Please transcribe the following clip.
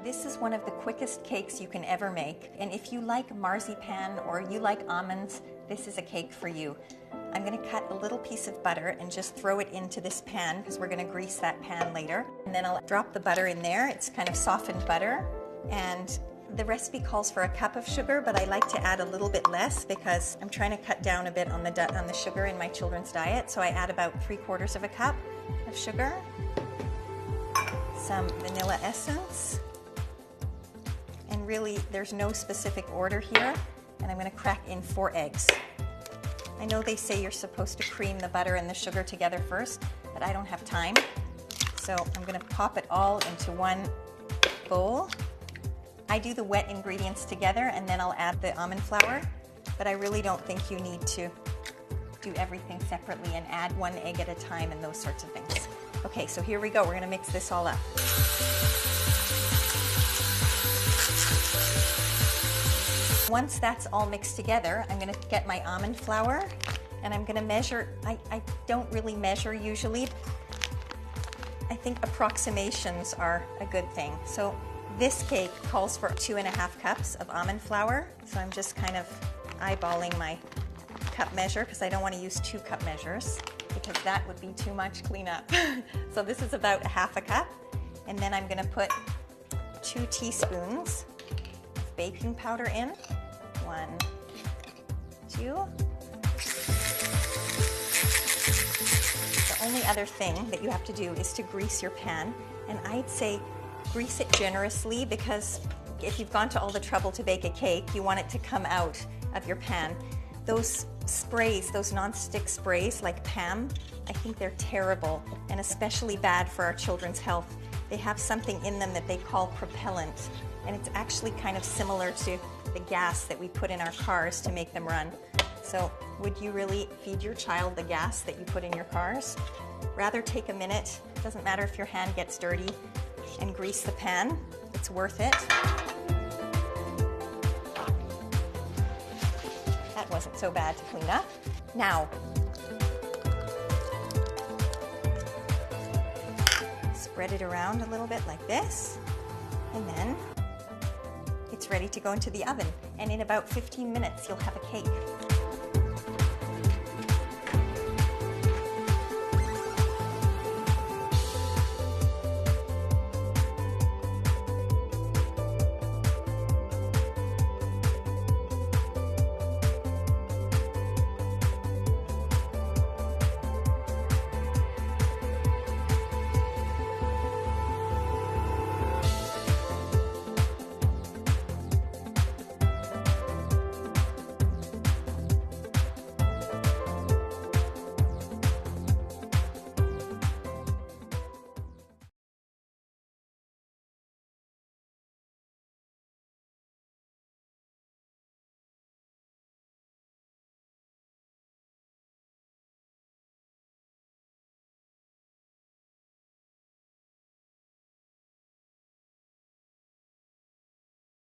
This is one of the quickest cakes you can ever make, and if you like marzipan or you like almonds, this is a cake for you. I'm going to cut a little piece of butter and just throw it into this pan because we're going to grease that pan later. And then I'll drop the butter in there. It's kind of softened butter, and the recipe calls for a cup of sugar, but I like to add a little bit less because I'm trying to cut down a bit on the sugar in my children's diet. So I add about 3/4 of a cup of sugar, some vanilla essence, and really there's no specific order here, and I'm going to crack in 4 eggs. I know they say you're supposed to cream the butter and the sugar together first, but I don't have time. So I'm going to pop it all into one bowl. I do the wet ingredients together and then I'll add the almond flour, but I really don't think you need to do everything separately and add 1 egg at a time and those sorts of things. Okay, so here we go. We're going to mix this all up. Once that's all mixed together, I'm going to get my almond flour and I'm going to measure. I don't really measure usually. I think approximations are a good thing. So this cake calls for 2.5 cups of almond flour. So I'm just kind of eyeballing my cup measure because I don't want to use 2 cup measures because that would be too much cleanup. So this is about 1/2 cup. And then I'm going to put 2 teaspoons of baking powder in. 1, 2. The only other thing that you have to do is to grease your pan, and I'd say grease it generously because if you've gone to all the trouble to bake a cake, you want it to come out of your pan. Those sprays, those non-stick sprays like Pam, I think they're terrible and especially bad for our children's health. They have something in them that they call propellant, and it's actually kind of similar to the gas that we put in our cars to make them run. So would you really feed your child the gas that you put in your cars? Rather take a minute, doesn't matter if your hand gets dirty, and grease the pan. It's worth it. That wasn't so bad to clean up. Now, spread it around a little bit like this, and then it's ready to go into the oven. And in about 15 minutes, you'll have a cake.